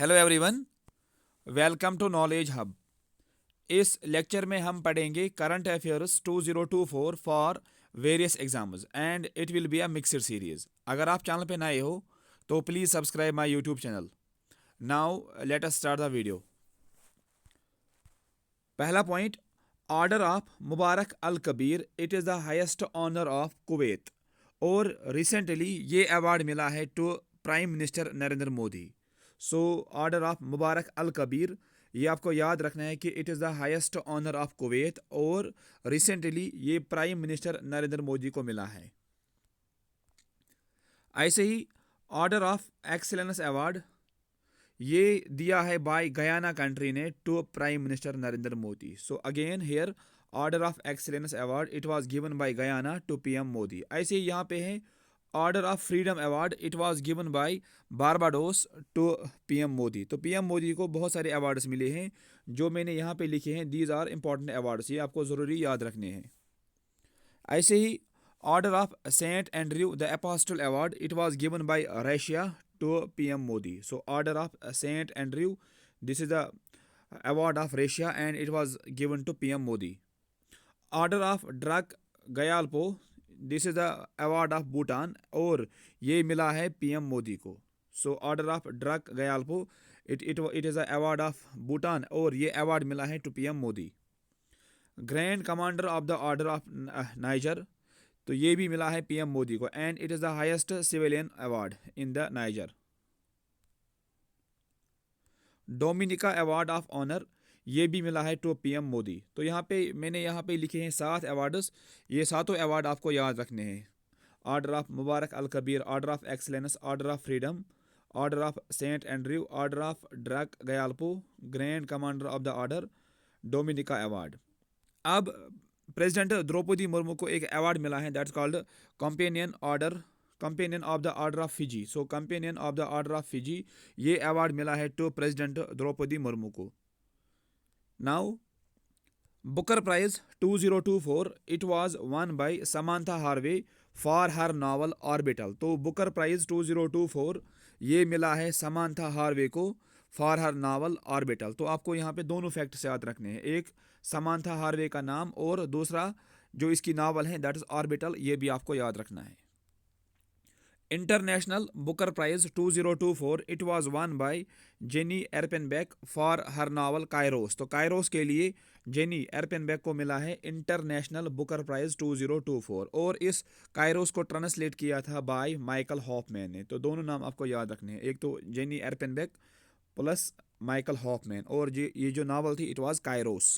Hello everyone, welcome to knowledge hub. इस lecture में हम पढ़ेंगे current affairs 2024 for various exams and it will be a mixed series. अगर आप channel पे नए हो तो please subscribe my YouTube channel. Now let us start the video. पहला point, order of Mubarak Al Kabir, it is the highest honour of Kuwait. और recently ये award मिला है to prime minister Narendra Modi. So order of Mubarak Al Kabeer, ये आपको याद रखना है कि it is the highest honour of Kuwait और रिसेंटली ये प्राइम मिनिस्टर नरेंद्र मोदी को मिला है। ऐसे ही ऑर्डर ऑफ एक्सीलेंस अवार्ड ये दिया है बाय गयाना कंट्री ने to prime minister Narendra Modi. So again here order of excellence award it was given by Guyana to PM Modi. ऐसे ही यहाँ पे है order of freedom award, it was given by Barbados to PM Modi. तो PM Modi को बहुत सारे अवार्ड्स मिले हैं जो मैंने यहाँ पे लिखे हैं। दीज आर इंपॉर्टेंट अवार्ड्स, ये आपको ज़रूरी याद रखने हैं। ऐसे ही order of Saint Andrew the Apostle award, it was given by Russia to PM Modi. So order of Saint Andrew, this is the award of Russia and it was given to PM Modi. Order of Druk Gyalpo, this is the award of Bhutan और ये मिला है PM Modi को। So order of Druk Gyalpo, it is the award of Bhutan और ये award मिला है to PM Modi. Grand Commander of the Order of Niger, तो ये भी मिला है PM मोदी को and it is the highest civilian award in the Niger। Dominica award of honour, ये भी मिला है टू पीएम मोदी। तो मैंने यहाँ पे लिखे हैं 7 अवार्ड्स। ये सातों अवार्ड आपको याद रखने हैं। Order of Mubarak Al Kabir, order of excellence, order of freedom, order of Saint Andrew, order of Druk Gyalpo, grand commander of the order, Dominica award. अब प्रेसिडेंट द्रौपदी मुर्मू को एक अवार्ड मिला है that's called companion of the order of Fiji. So companion of the order of Fiji, ये award मिला है to president Droupadi Murmu को। Now Booker prize 2024, it was won bye Samantha Harvey for her novel Orbital. तो Booker prize 2024 ये मिला है Samantha Harvey को for her novel Orbital. तो आपको यहाँ पे दोनों फैक्ट्स याद रखने हैं, एक समांथा हार्वे का नाम और दूसरा जो इसकी नावल है दैट इज ऑर्बिटल, ये भी आपको याद रखना है। International Booker prize 2024, it was won by Jenny Erpenbeck for her novel Kairos. तो कायरोस के लिए जेनी एरपेनबेक को मिला है इंटरनेशनल बुकर प्राइज 2024 और इस कायरोस को ट्रांसलेट किया था बाय माइकल हॉफमैन ने। तो दोनों नाम आपको याद रखने हैं, एक तो जेनी एरपेनबेक प्लस माइकल हॉफमैन और ये जो नावल थी it was Kairos.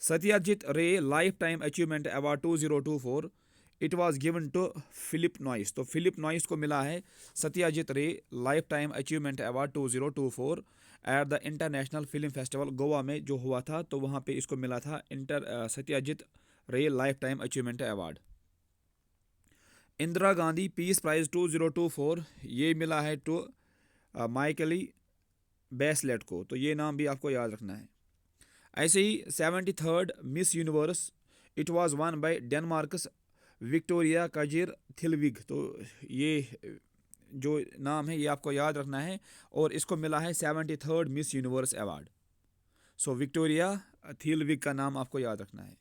Satyajit Ray lifetime achievement award 2024, it was given to Phillip Noyce. तो फिलिप नॉइस को मिला है Satyajit Ray lifetime achievement award 2024 at the international film festival Goa में जो हुआ था, तो वहाँ पे इसको मिला था Satyajit Ray lifetime achievement award. Indira Gandhi peace prize 2024, ये मिला है टू माइकली बेसलेट को। तो ये नाम भी आपको याद रखना है। ऐसे ही 73rd Miss Universe, it was won by Denmark's Victoria Kjaer Theilvig. तो ये जो नाम है ये आपको याद रखना है और इसको मिला है 73rd मिस यूनिवर्स अवार्ड। सो विक्टोरिया थिलविग का नाम आपको याद रखना है।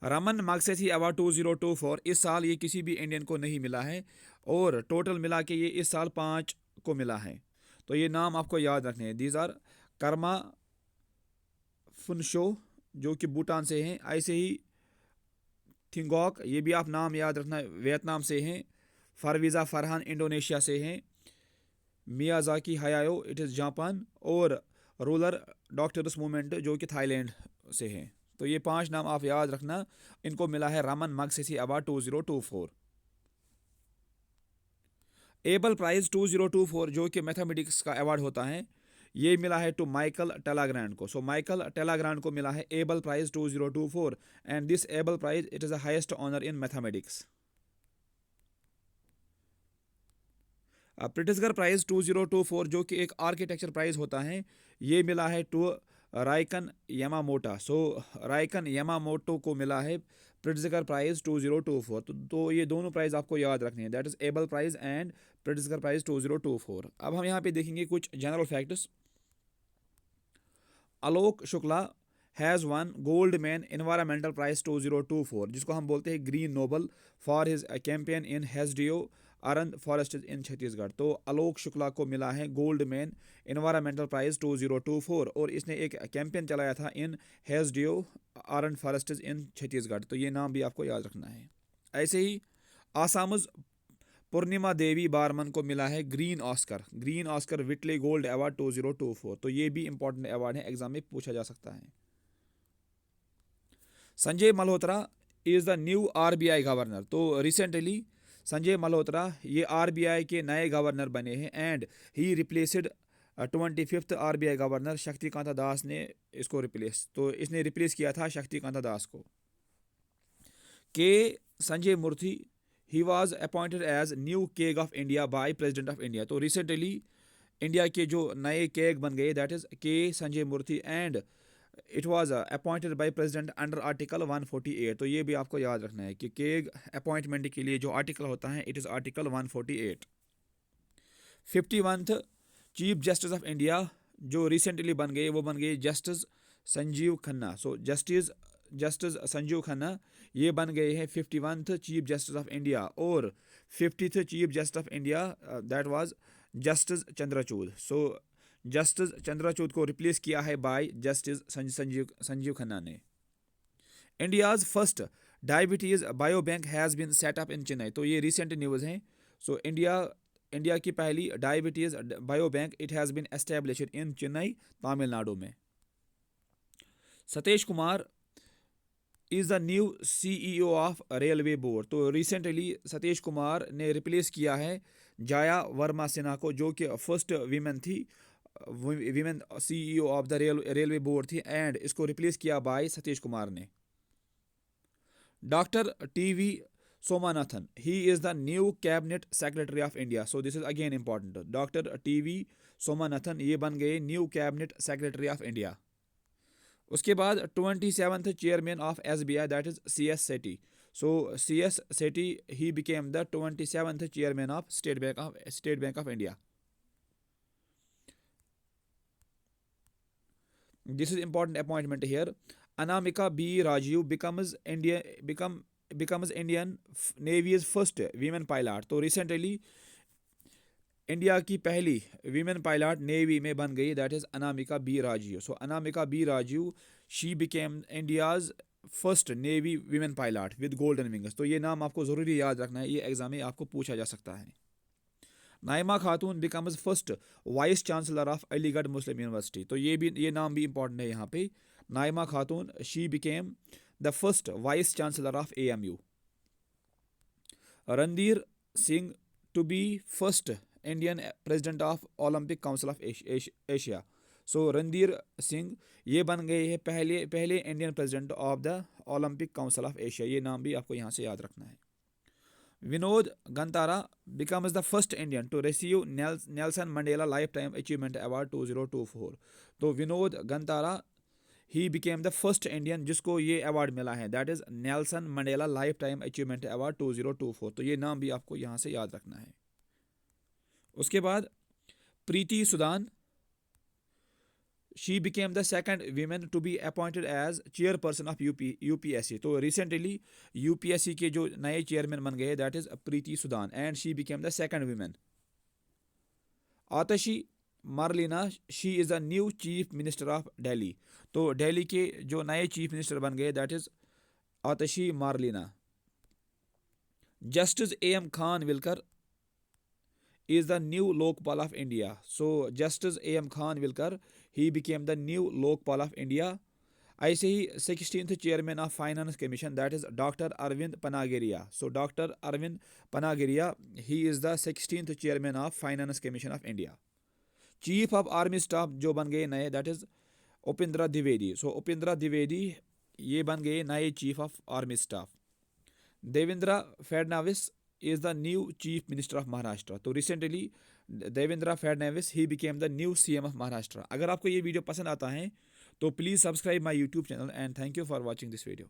रमन मैग्सेसे अवार्ड 2024, इस साल ये किसी भी इंडियन को नहीं मिला है और टोटल मिला के ये इस साल 5 को मिला है। तो ये नाम आपको याद रखने हैं। दीज आर कर्मा फुनशो जो कि भूटान से हैं। ऐसे ही थिंगॉक, ये भी आप नाम याद रखना, वियतनाम से हैं। फरवीज़ा फरहान इंडोनेशिया से हैं। मियाजाकी हयायो इट इज़ जापान और रूरल डॉक्टर्स मूवमेंट जो कि थाईलैंड से हैं। तो ये 5 नाम आप याद रखना, इनको मिला है Ramon Magsaysay award 2024। Abel prize 2024 जो कि मैथमेटिक्स का अवार्ड होता है, ये मिला है टू माइकल टेलाग्रांड को। सो माइकल टेलाग्रांड को मिला है Abel prize 2024 and this Abel prize it is the highest honour in mathematics. Pritzker prize 2024 जो कि एक आर्किटेक्चर प्राइज होता है, ये मिला है टू राइकन यमामोटा। सो राइकन यमामोटो को मिला है प्रिट्जकर प्राइज 2024। तो ये दोनों प्राइज आपको याद रखने हैं, that is Abel prize and Pritzker prize 2024। अब हम यहाँ पे देखेंगे कुछ general facts. Alok Shukla has won Goldman environmental prize 2024, जिसको हम बोलते हैं green Nobel for his campaign in Hasdeo Arand forest in Chhattisgarh. तो आलोक शुक्ला को मिला है गोल्ड मैन इन्वायरमेंटल प्राइज 2024 और इसने एक कैंपेन चलाया था इन हेजडीओ अरंद फॉरेस्ट इन छत्तीसगढ़। तो ये नाम भी आपको याद रखना है। ऐसे ही आसामज पूर्णिमा देवी बारमन को मिला है ग्रीन ऑस्कर विटले गोल्ड अवार्ड 2024। तो ये भी इंपॉर्टेंट अवार्ड है, एग्जाम में पूछा जा सकता है। Sanjay Malhotra is the new RBI governor. तो रिसेंटली संजय मल्होत्रा ये आरबीआई के नए गवर्नर बने हैं and he replaced 25th RBI governor Shaktikanta Das ने इसको रिप्लेस, तो इसने रिप्लेस किया था शक्तिकांता दास को। K Sanjay Murthy he was appointed as new CAG of India by president of India. तो रिसेंटली इंडिया के जो नए केग बन गए that is K Sanjay Murthy and it was appointed by president under article 148। तो ये भी आपको याद रखना है कि केग अपॉइंटमेंट के लिए जो आर्टिकल होता है it is article 148। 51th chief justice of India जो रिसेंटली बन गए वो बन गए जस्टिस संजीव खन्ना। सो जस्टिस संजीव खन्ना ये बन गए हैं 51th chief justice of India. और 50th chief justice of India that was justice Chandrachud. So justice Chandrachud को रिप्लेस किया है बाय जस्टिस संजीव खन्ना ने। India's first diabetes bio bank has been set up in Chennai. तो ये रिसेंट न्यूज़ हैं। सो इंडिया की पहली diabetes bio bank it has been established in Chennai Tamil Nadu में। Satish Kumar is the new CEO of railway board. तो recently Satish Kumar ने replace किया है जाया वर्मा सिन्हा को, जो कि first women CEO of the railway board थी एंड इसको रिप्लेस किया बाय सतीश कुमार ने। Doctor TV Somanathan he is the new cabinet secretary of India. So this is again important. Doctor TV Somanathan ये बन गए new cabinet secretary of India. उसके बाद 27th chairman of SBI that is CS Sethi. So CS Sethi he became the 27th chairman of State Bank of India. This is important appointment here. Anamika B. Rajiv becomes Indian Navy's first women pilot. तो recently India की पहली women pilot navy में बन गई that is Anamika B Rajeev. So Anamika B Rajeev she became India's first navy women pilot with golden wings. तो ये नाम आपको ज़रूरी याद रखना है, ये एग्जाम में आपको पूछा जा सकता है। नाइमा खातून becomes first vice chancellor of Aligarh Muslim university. तो ये नाम भी इंपॉर्टेंट है यहाँ पे। Naima Khatoon she became the first vice chancellor of AMU। Randhir Singh to be first Indian president of Olympic council of Asia. So Randhir Singh ये बन गए हैं पहले Indian president of the Olympic council of Asia. ये नाम भी आपको यहाँ से याद रखना है। Vinod गंतारा becomes the first Indian to receive Nelson Mandela Lifetime Achievement Award 2024। तो विनोद गंतारा ही became the first Indian जिसको ये अवार्ड मिला है that is Nelson Mandela life time achievement award 2024। तो ये नाम भी आपको यहाँ से याद रखना है। उसके बाद Preeti Sudan she became the second women to be appointed as chairperson of UPSC. तो रिसेंटली यूपीएससी के जो नए चेयरमैन बन गए that is Preeti Sudan and she became the second women. Atishi Marlena she is the new chief minister of Delhi. तो दिल्ली के जो नए चीफ मिनिस्टर बन गए that is Atishi Marlena. Justice AM Khanwilkar is the new Lokpal of India. So Justice AM Khan Wilkar he became the new Lokpal of India. ऐसे ही 16th chairman of finance commission that is doctor Arvind Panagariya. So doctor Arvind Panagariya he is the 16th chairman of finance commission of India. Chief of army staff जो बन गए नए that is Upendra Dwivedi. So Upendra Dwivedi ये बन गए नए chief of army staff. Devendra Fadnavis is the new chief minister of Maharashtra। तो recently Devendra Fadnavis he became the new CM of Maharashtra. अगर आपको ये वीडियो पसंद आता है तो please subscribe my YouTube channel and thank you for watching this video.